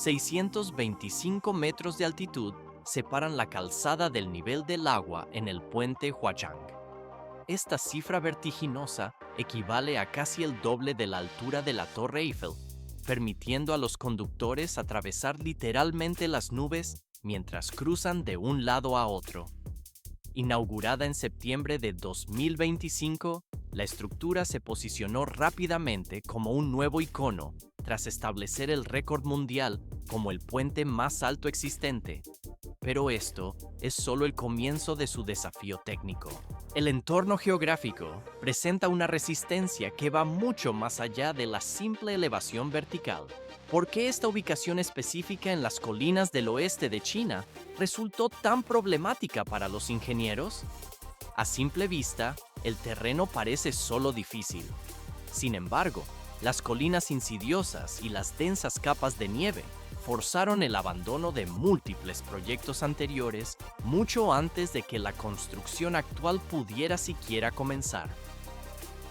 625 metros de altitud separan la calzada del nivel del agua en el puente Huaiyang. Esta cifra vertiginosa equivale a casi el doble de la altura de la Torre Eiffel, permitiendo a los conductores atravesar literalmente las nubes mientras cruzan de un lado a otro. Inaugurada en septiembre de 2025, la estructura se posicionó rápidamente como un nuevo icono tras establecer el récord mundial como el puente más alto existente. Pero esto es solo el comienzo de su desafío técnico. El entorno geográfico presenta una resistencia que va mucho más allá de la simple elevación vertical. ¿Por qué esta ubicación específica en las colinas del oeste de China resultó tan problemática para los ingenieros? A simple vista, el terreno parece solo difícil. Sin embargo, las colinas insidiosas y las densas capas de nieve forzaron el abandono de múltiples proyectos anteriores mucho antes de que la construcción actual pudiera siquiera comenzar.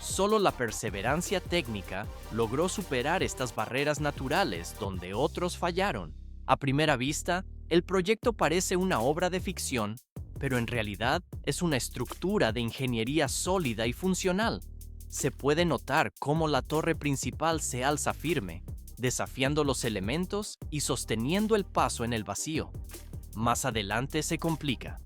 Solo la perseverancia técnica logró superar estas barreras naturales donde otros fallaron. A primera vista, el proyecto parece una obra de ficción, pero en realidad es una estructura de ingeniería sólida y funcional. Se puede notar cómo la torre principal se alza firme, desafiando los elementos y sosteniendo el paso en el vacío. Más adelante se complica.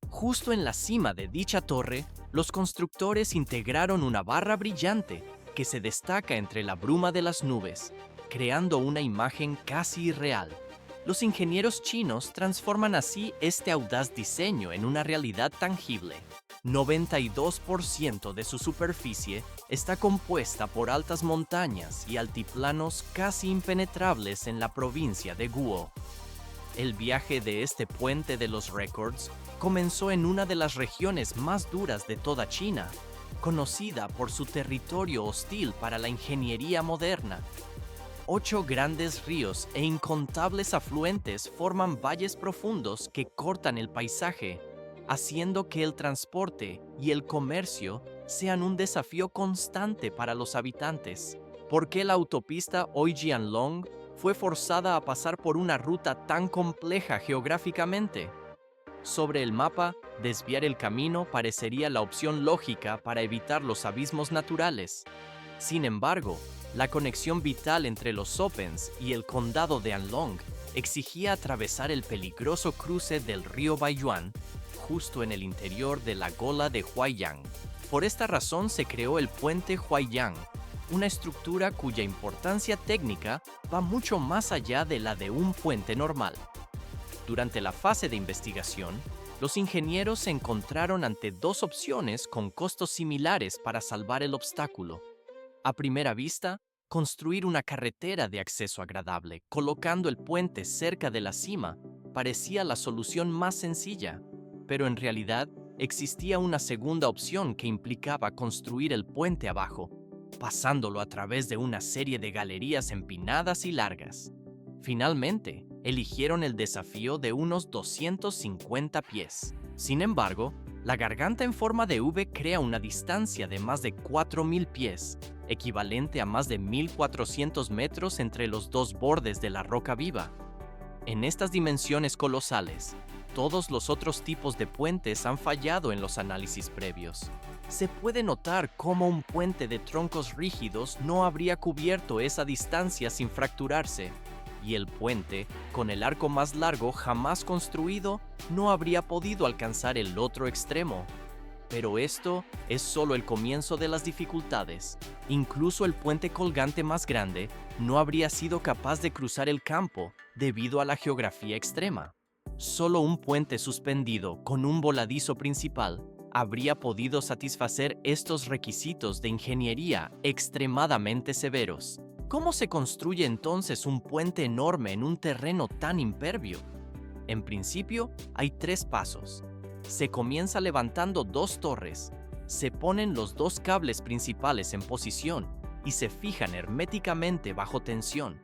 Justo en la cima de dicha torre, los constructores integraron una barra brillante que se destaca entre la bruma de las nubes, creando una imagen casi irreal. Los ingenieros chinos transforman así este audaz diseño en una realidad tangible. 92% de su superficie está compuesta por altas montañas y altiplanos casi impenetrables en la provincia de Guo. El viaje de este puente de los récords comenzó en una de las regiones más duras de toda China, conocida por su territorio hostil para la ingeniería moderna. 8 grandes ríos e incontables afluentes forman valles profundos que cortan el paisaje, haciendo que el transporte y el comercio sean un desafío constante para los habitantes. ¿Por qué la autopista Oijianlong fue forzada a pasar por una ruta tan compleja geográficamente? Sobre el mapa, desviar el camino parecería la opción lógica para evitar los abismos naturales. Sin embargo, la conexión vital entre los Zopens y el condado de Anlong exigía atravesar el peligroso cruce del río Baiyuan, justo en el interior de la gola de Huaiyang. Por esta razón se creó el puente Huaiyang, una estructura cuya importancia técnica va mucho más allá de la de un puente normal. Durante la fase de investigación, los ingenieros se encontraron ante dos opciones con costos similares para salvar el obstáculo. A primera vista, construir una carretera de acceso agradable, colocando el puente cerca de la cima, parecía la solución más sencilla, pero en realidad existía una segunda opción que implicaba construir el puente abajo, pasándolo a través de una serie de galerías empinadas y largas. Finalmente, eligieron el desafío de unos 250 pies. Sin embargo, la garganta en forma de V crea una distancia de más de 4.000 pies, equivalente a más de 1.400 metros entre los dos bordes de la roca viva. En estas dimensiones colosales, todos los otros tipos de puentes han fallado en los análisis previos. Se puede notar cómo un puente de troncos rígidos no habría cubierto esa distancia sin fracturarse, y el puente, con el arco más largo jamás construido, no habría podido alcanzar el otro extremo. Pero esto es solo el comienzo de las dificultades. Incluso el puente colgante más grande no habría sido capaz de cruzar el campo debido a la geografía extrema. Solo un puente suspendido con un voladizo principal habría podido satisfacer estos requisitos de ingeniería extremadamente severos. ¿Cómo se construye entonces un puente enorme en un terreno tan impervio? En principio, hay 3 pasos. Se comienza levantando 2 torres, se ponen los 2 cables principales en posición y se fijan herméticamente bajo tensión.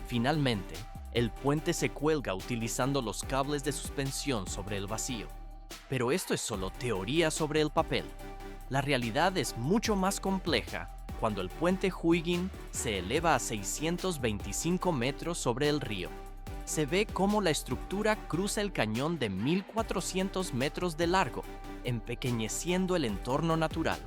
Finalmente, el puente se cuelga utilizando los cables de suspensión sobre el vacío. Pero esto es solo teoría sobre el papel. La realidad es mucho más compleja cuando el puente Huygens se eleva a 625 metros sobre el río. Se ve cómo la estructura cruza el cañón de 1.400 metros de largo, empequeñeciendo el entorno natural.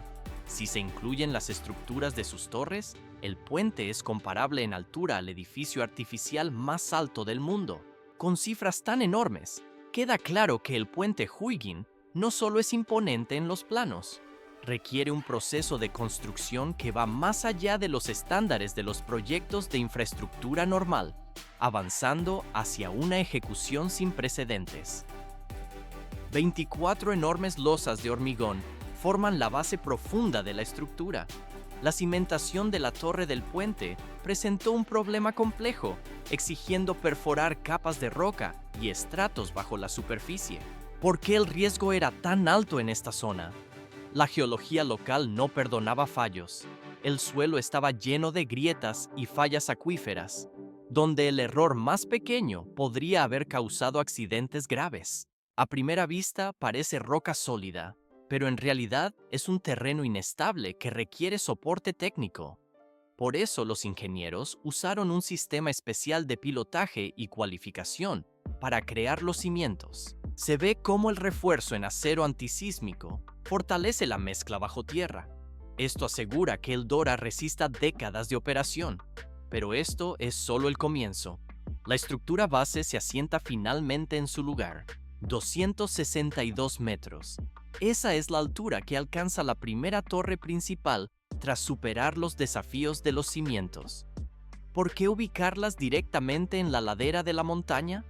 Si se incluyen las estructuras de sus torres, el puente es comparable en altura al edificio artificial más alto del mundo. Con cifras tan enormes, queda claro que el puente Huygens no solo es imponente en los planos, requiere un proceso de construcción que va más allá de los estándares de los proyectos de infraestructura normal, avanzando hacia una ejecución sin precedentes. 24 enormes losas de hormigón forman la base profunda de la estructura. La cimentación de la torre del puente presentó un problema complejo, exigiendo perforar capas de roca y estratos bajo la superficie. ¿Por qué el riesgo era tan alto en esta zona? La geología local no perdonaba fallos. El suelo estaba lleno de grietas y fallas acuíferas, donde el error más pequeño podría haber causado accidentes graves. A primera vista parece roca sólida, pero en realidad es un terreno inestable que requiere soporte técnico. Por eso los ingenieros usaron un sistema especial de pilotaje y cualificación para crear los cimientos. Se ve cómo el refuerzo en acero antisísmico fortalece la mezcla bajo tierra. Esto asegura que el Dora resista décadas de operación. Pero esto es solo el comienzo. La estructura base se asienta finalmente en su lugar, 262 metros. Esa es la altura que alcanza la primera torre principal tras superar los desafíos de los cimientos. ¿Por qué ubicarlas directamente en la ladera de la montaña?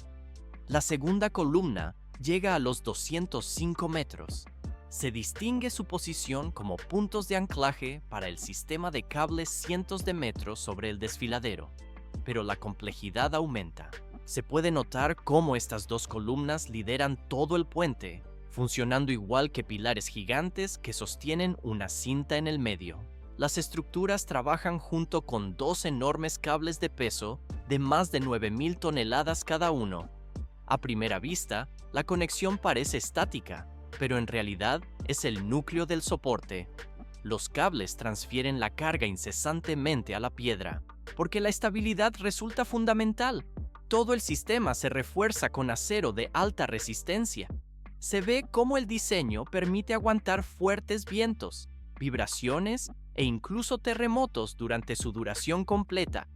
La segunda columna llega a los 205 metros. Se distingue su posición como puntos de anclaje para el sistema de cables cientos de metros sobre el desfiladero, pero la complejidad aumenta. Se puede notar cómo estas dos columnas lideran todo el puente, funcionando igual que pilares gigantes que sostienen una cinta en el medio. Las estructuras trabajan junto con dos enormes cables de peso de más de 9.000 toneladas cada uno. A primera vista, la conexión parece estática, pero en realidad es el núcleo del soporte. Los cables transfieren la carga incesantemente a la piedra, porque la estabilidad resulta fundamental. Todo el sistema se refuerza con acero de alta resistencia. Se ve cómo el diseño permite aguantar fuertes vientos, vibraciones e incluso terremotos durante su duración completa.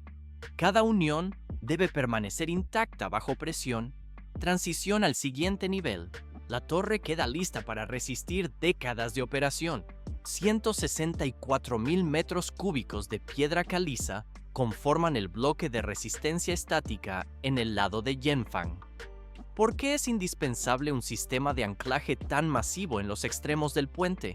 Cada unión debe permanecer intacta bajo presión. Transición al siguiente nivel. La torre queda lista para resistir décadas de operación. 164.000 metros cúbicos de piedra caliza conforman el bloque de resistencia estática en el lado de Yanfang. ¿Por qué es indispensable un sistema de anclaje tan masivo en los extremos del puente?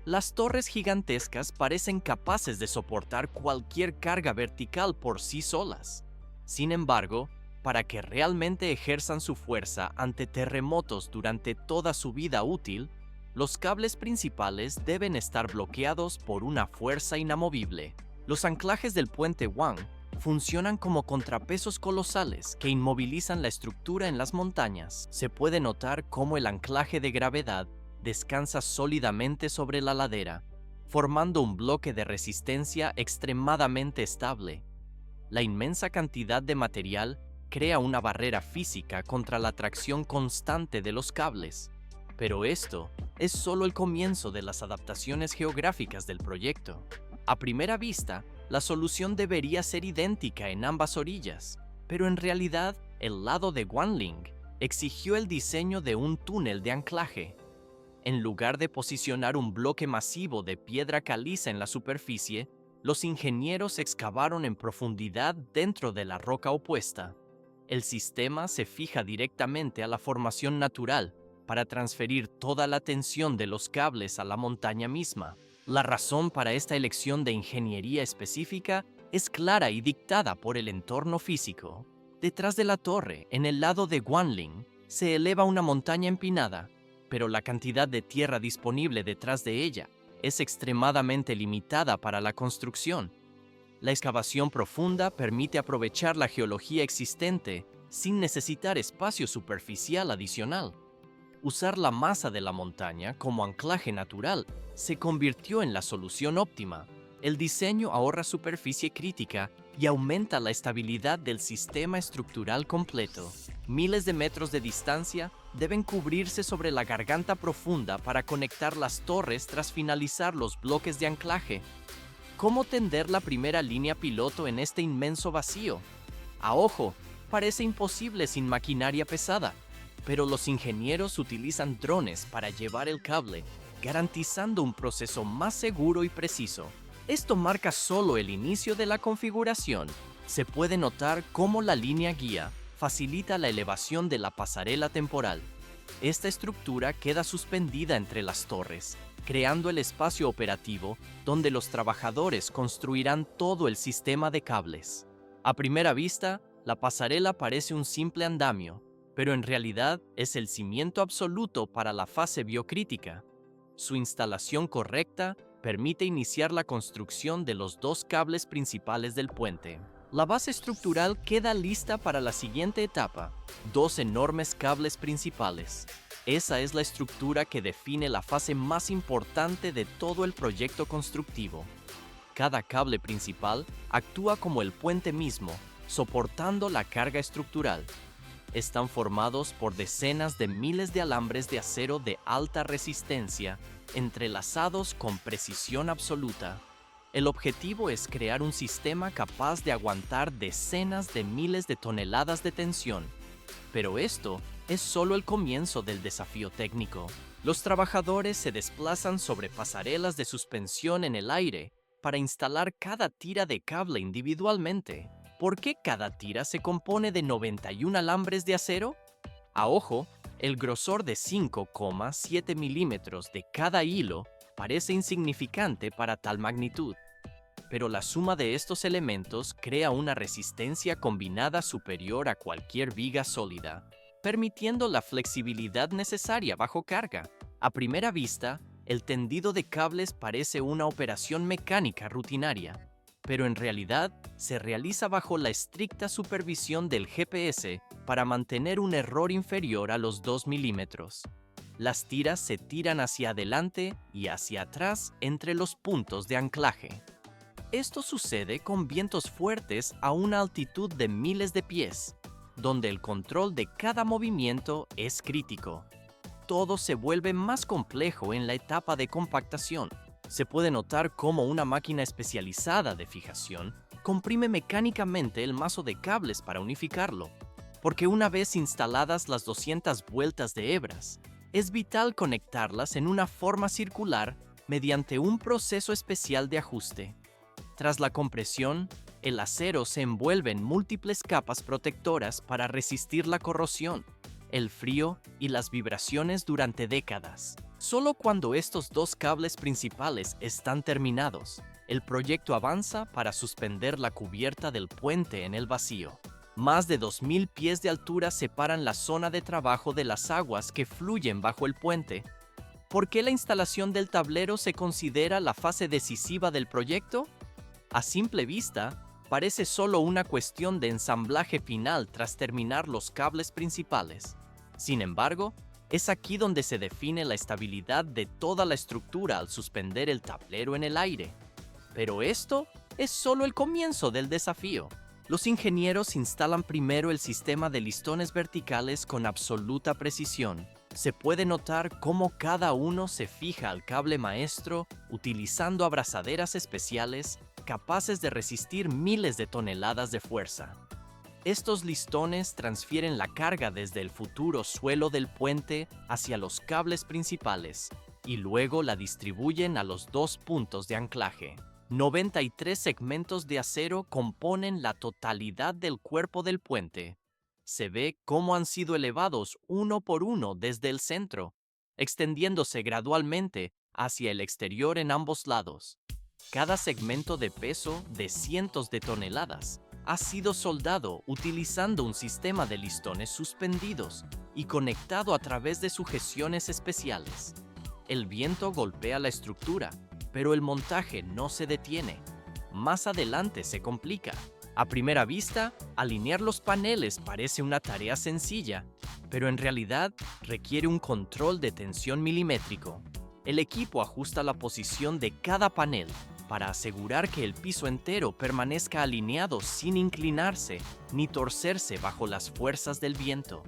Las torres gigantescas parecen capaces de soportar cualquier carga vertical por sí solas. Sin embargo, para que realmente ejerzan su fuerza ante terremotos durante toda su vida útil, los cables principales deben estar bloqueados por una fuerza inamovible. Los anclajes del puente Wang funcionan como contrapesos colosales que inmovilizan la estructura en las montañas. Se puede notar cómo el anclaje de gravedad descansa sólidamente sobre la ladera, formando un bloque de resistencia extremadamente estable. La inmensa cantidad de material crea una barrera física contra la tracción constante de los cables. Pero esto es solo el comienzo de las adaptaciones geográficas del proyecto. A primera vista, la solución debería ser idéntica en ambas orillas, pero en realidad, el lado de Guanling exigió el diseño de un túnel de anclaje. En lugar de posicionar un bloque masivo de piedra caliza en la superficie, los ingenieros excavaron en profundidad dentro de la roca opuesta. El sistema se fija directamente a la formación natural para transferir toda la tensión de los cables a la montaña misma. La razón para esta elección de ingeniería específica es clara y dictada por el entorno físico. Detrás de la torre, en el lado de Guanling, se eleva una montaña empinada, pero la cantidad de tierra disponible detrás de ella es extremadamente limitada para la construcción. La excavación profunda permite aprovechar la geología existente sin necesitar espacio superficial adicional. Usar la masa de la montaña como anclaje natural se convirtió en la solución óptima. El diseño ahorra superficie crítica y aumenta la estabilidad del sistema estructural completo. Miles de metros de distancia deben cubrirse sobre la garganta profunda para conectar las torres tras finalizar los bloques de anclaje. ¿Cómo tender la primera línea piloto en este inmenso vacío? A ojo, parece imposible sin maquinaria pesada, pero los ingenieros utilizan drones para llevar el cable, garantizando un proceso más seguro y preciso. Esto marca solo el inicio de la configuración. Se puede notar cómo la línea guía facilita la elevación de la pasarela temporal. Esta estructura queda suspendida entre las torres, creando el espacio operativo donde los trabajadores construirán todo el sistema de cables. A primera vista, la pasarela parece un simple andamio, pero en realidad es el cimiento absoluto para la fase biocrítica. Su instalación correcta permite iniciar la construcción de los dos cables principales del puente. La base estructural queda lista para la siguiente etapa: dos enormes cables principales. Esa es la estructura que define la fase más importante de todo el proyecto constructivo. Cada cable principal actúa como el puente mismo, soportando la carga estructural. Están formados por decenas de miles de alambres de acero de alta resistencia, entrelazados con precisión absoluta. El objetivo es crear un sistema capaz de aguantar decenas de miles de toneladas de tensión. Pero esto es solo el comienzo del desafío técnico. Los trabajadores se desplazan sobre pasarelas de suspensión en el aire para instalar cada tira de cable individualmente. ¿Por qué cada tira se compone de 91 alambres de acero? A ojo, el grosor de 5,7 milímetros de cada hilo parece insignificante para tal magnitud, pero la suma de estos elementos crea una resistencia combinada superior a cualquier viga sólida, permitiendo la flexibilidad necesaria bajo carga. A primera vista, el tendido de cables parece una operación mecánica rutinaria, pero en realidad se realiza bajo la estricta supervisión del GPS para mantener un error inferior a los 2 milímetros. Las tiras se tiran hacia adelante y hacia atrás entre los puntos de anclaje. Esto sucede con vientos fuertes a una altitud de miles de pies, donde el control de cada movimiento es crítico. Todo se vuelve más complejo en la etapa de compactación. Se puede notar cómo una máquina especializada de fijación comprime mecánicamente el mazo de cables para unificarlo, porque una vez instaladas las 200 vueltas de hebras, es vital conectarlas en una forma circular mediante un proceso especial de ajuste. Tras la compresión, el acero se envuelve en múltiples capas protectoras para resistir la corrosión, el frío y las vibraciones durante décadas. Solo cuando estos dos cables principales están terminados, el proyecto avanza para suspender la cubierta del puente en el vacío. Más de 2.000 pies de altura separan la zona de trabajo de las aguas que fluyen bajo el puente. ¿Por qué la instalación del tablero se considera la fase decisiva del proyecto? A simple vista, parece solo una cuestión de ensamblaje final tras terminar los cables principales. Sin embargo, es aquí donde se define la estabilidad de toda la estructura al suspender el tablero en el aire. Pero esto es solo el comienzo del desafío. Los ingenieros instalan primero el sistema de listones verticales con absoluta precisión. Se puede notar cómo cada uno se fija al cable maestro utilizando abrazaderas especiales capaces de resistir miles de toneladas de fuerza. Estos listones transfieren la carga desde el futuro suelo del puente hacia los cables principales y luego la distribuyen a los dos puntos de anclaje. 93 segmentos de acero componen la totalidad del cuerpo del puente. Se ve cómo han sido elevados uno por uno desde el centro, extendiéndose gradualmente hacia el exterior en ambos lados. Cada segmento de peso de cientos de toneladas ha sido soldado utilizando un sistema de listones suspendidos y conectado a través de sujeciones especiales. El viento golpea la estructura, pero el montaje no se detiene. Más adelante se complica. A primera vista, alinear los paneles parece una tarea sencilla, pero en realidad requiere un control de tensión milimétrico. El equipo ajusta la posición de cada panel, para asegurar que el piso entero permanezca alineado sin inclinarse ni torcerse bajo las fuerzas del viento.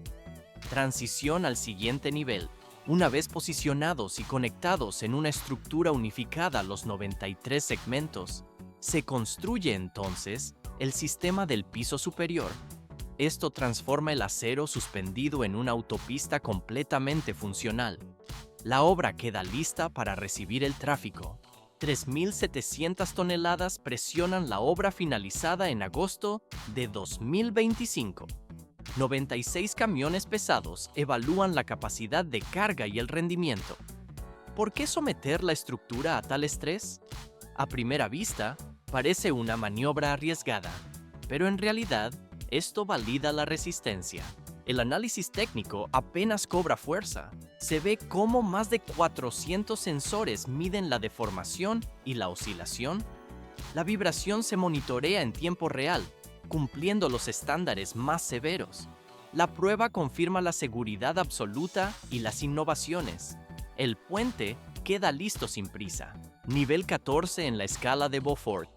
Transición al siguiente nivel. Una vez posicionados y conectados en una estructura unificada los 93 segmentos, se construye entonces el sistema del piso superior. Esto transforma el acero suspendido en una autopista completamente funcional. La obra queda lista para recibir el tráfico. 3.700 toneladas presionan la obra finalizada en agosto de 2025. 96 camiones pesados evalúan la capacidad de carga y el rendimiento. ¿Por qué someter la estructura a tal estrés? A primera vista, parece una maniobra arriesgada, pero en realidad, esto valida la resistencia. El análisis técnico apenas cobra fuerza. Se ve cómo más de 400 sensores miden la deformación y la oscilación. La vibración se monitorea en tiempo real, cumpliendo los estándares más severos. La prueba confirma la seguridad absoluta y las innovaciones. El puente queda listo sin prisa. Nivel 14 en la escala de Beaufort.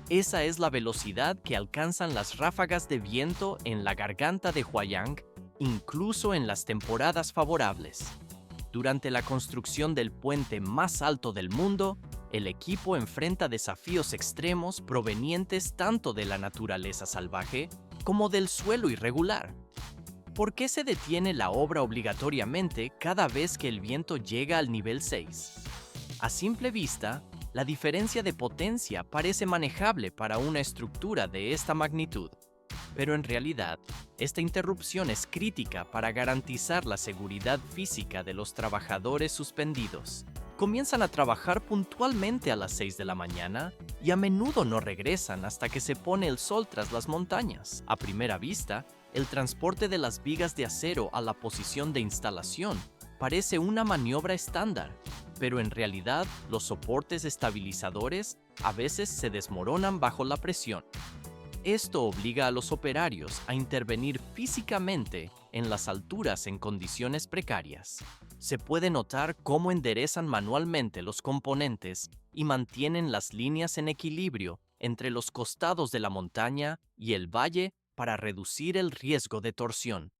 Esa es la velocidad que alcanzan las ráfagas de viento en la garganta de Huayang, incluso en las temporadas favorables. Durante la construcción del puente más alto del mundo, el equipo enfrenta desafíos extremos provenientes tanto de la naturaleza salvaje como del suelo irregular. ¿Por qué se detiene la obra obligatoriamente cada vez que el viento llega al nivel 6? A simple vista, la diferencia de potencia parece manejable para una estructura de esta magnitud. Pero en realidad, esta interrupción es crítica para garantizar la seguridad física de los trabajadores suspendidos. Comienzan a trabajar puntualmente a las 6 de la mañana y a menudo no regresan hasta que se pone el sol tras las montañas. A primera vista, el transporte de las vigas de acero a la posición de instalación parece una maniobra estándar, pero en realidad los soportes estabilizadores a veces se desmoronan bajo la presión. Esto obliga a los operarios a intervenir físicamente en las alturas en condiciones precarias. Se puede notar cómo enderezan manualmente los componentes y mantienen las líneas en equilibrio entre los costados de la montaña y el valle para reducir el riesgo de torsión.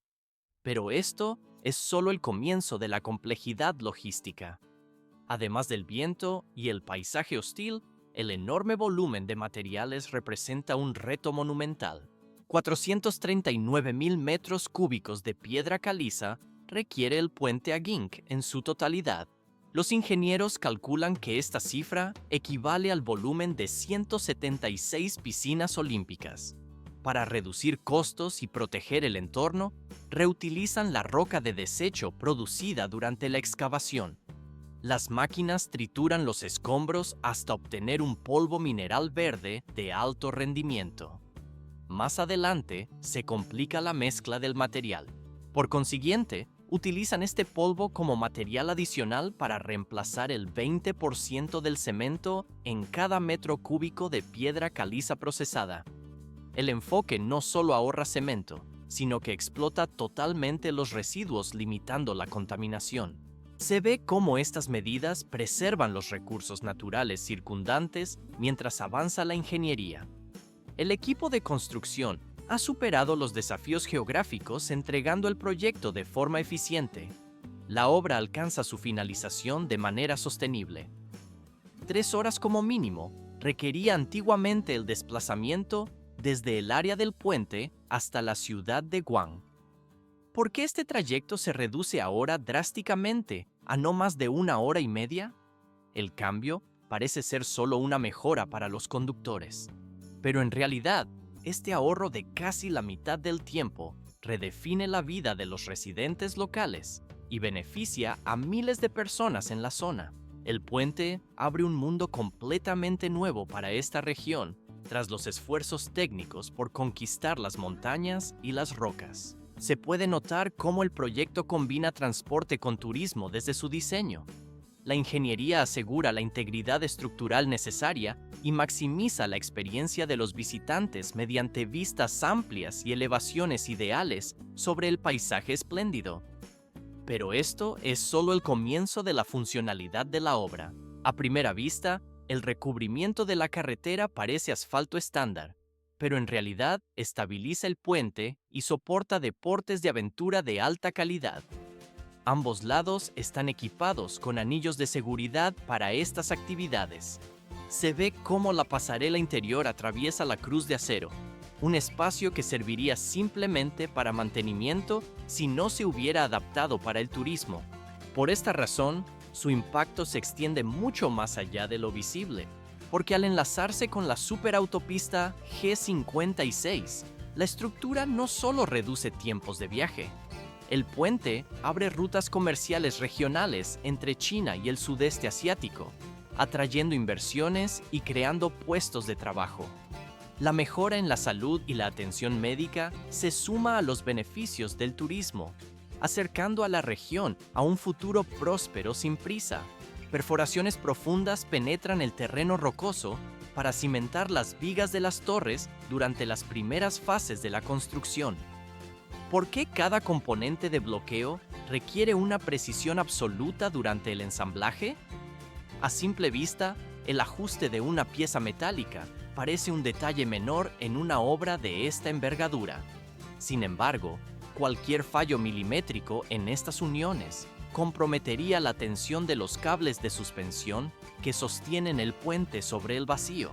Pero esto es solo el comienzo de la complejidad logística. Además del viento y el paisaje hostil, el enorme volumen de materiales representa un reto monumental. 439.000 metros cúbicos de piedra caliza requiere el puente Agink en su totalidad. Los ingenieros calculan que esta cifra equivale al volumen de 176 piscinas olímpicas. Para reducir costos y proteger el entorno, reutilizan la roca de desecho producida durante la excavación. Las máquinas trituran los escombros hasta obtener un polvo mineral verde de alto rendimiento. Más adelante, se complica la mezcla del material. Por consiguiente, utilizan este polvo como material adicional para reemplazar el 20% del cemento en cada metro cúbico de piedra caliza procesada. El enfoque no solo ahorra cemento, sino que explota totalmente los residuos, limitando la contaminación. Se ve cómo estas medidas preservan los recursos naturales circundantes mientras avanza la ingeniería. El equipo de construcción ha superado los desafíos geográficos entregando el proyecto de forma eficiente. La obra alcanza su finalización de manera sostenible. 3 horas como mínimo requería antiguamente el desplazamiento desde el área del puente hasta la ciudad de Guam. ¿Por qué este trayecto se reduce ahora drásticamente a no más de 1 hora y media? El cambio parece ser solo una mejora para los conductores. Pero en realidad, este ahorro de casi la mitad del tiempo redefine la vida de los residentes locales y beneficia a miles de personas en la zona. El puente abre un mundo completamente nuevo para esta región tras los esfuerzos técnicos por conquistar las montañas y las rocas. Se puede notar cómo el proyecto combina transporte con turismo desde su diseño. La ingeniería asegura la integridad estructural necesaria y maximiza la experiencia de los visitantes mediante vistas amplias y elevaciones ideales sobre el paisaje espléndido. Pero esto es solo el comienzo de la funcionalidad de la obra. A primera vista, El recubrimiento de la carretera parece asfalto estándar, pero en realidad estabiliza el puente y soporta deportes de aventura de alta calidad. Ambos lados están equipados con anillos de seguridad para estas actividades. Se ve cómo la pasarela interior atraviesa la cruz de acero, un espacio que serviría simplemente para mantenimiento si no se hubiera adaptado para el turismo. Por esta razón, su impacto se extiende mucho más allá de lo visible, porque al enlazarse con la superautopista G56, la estructura no solo reduce tiempos de viaje. El puente abre rutas comerciales regionales entre China y el sudeste asiático, atrayendo inversiones y creando puestos de trabajo. La mejora en la salud y la atención médica se suma a los beneficios del turismo, acercando a la región a un futuro próspero sin prisa. Perforaciones profundas penetran el terreno rocoso para cimentar las vigas de las torres durante las primeras fases de la construcción. ¿Por qué cada componente de bloqueo requiere una precisión absoluta durante el ensamblaje? A simple vista, el ajuste de una pieza metálica parece un detalle menor en una obra de esta envergadura. Sin embargo, cualquier fallo milimétrico en estas uniones comprometería la tensión de los cables de suspensión que sostienen el puente sobre el vacío.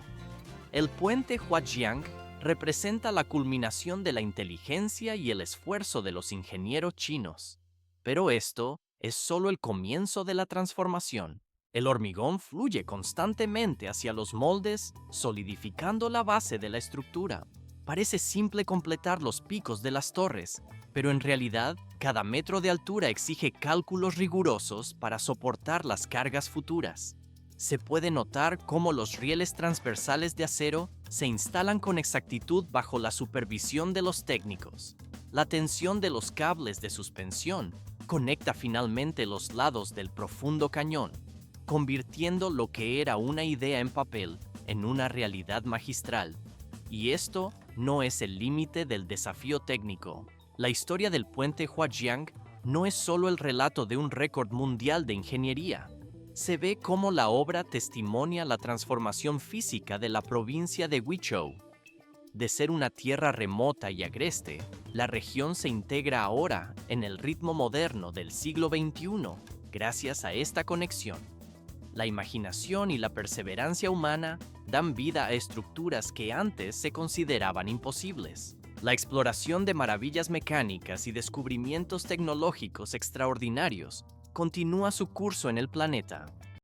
El puente Huajiang representa la culminación de la inteligencia y el esfuerzo de los ingenieros chinos. Pero esto es solo el comienzo de la transformación. El hormigón fluye constantemente hacia los moldes, solidificando la base de la estructura. Parece simple completar los picos de las torres, pero en realidad, cada metro de altura exige cálculos rigurosos para soportar las cargas futuras. Se puede notar cómo los rieles transversales de acero se instalan con exactitud bajo la supervisión de los técnicos. La tensión de los cables de suspensión conecta finalmente los lados del profundo cañón, convirtiendo lo que era una idea en papel en una realidad magistral. Y esto no es el límite del desafío técnico. La historia del puente Huajiang no es solo el relato de un récord mundial de ingeniería. Se ve cómo la obra testimonia la transformación física de la provincia de Huizhou. De ser una tierra remota y agreste, la región se integra ahora en el ritmo moderno del siglo XXI, gracias a esta conexión. La imaginación y la perseverancia humana dan vida a estructuras que antes se consideraban imposibles. La exploración de maravillas mecánicas y descubrimientos tecnológicos extraordinarios continúa su curso en el planeta.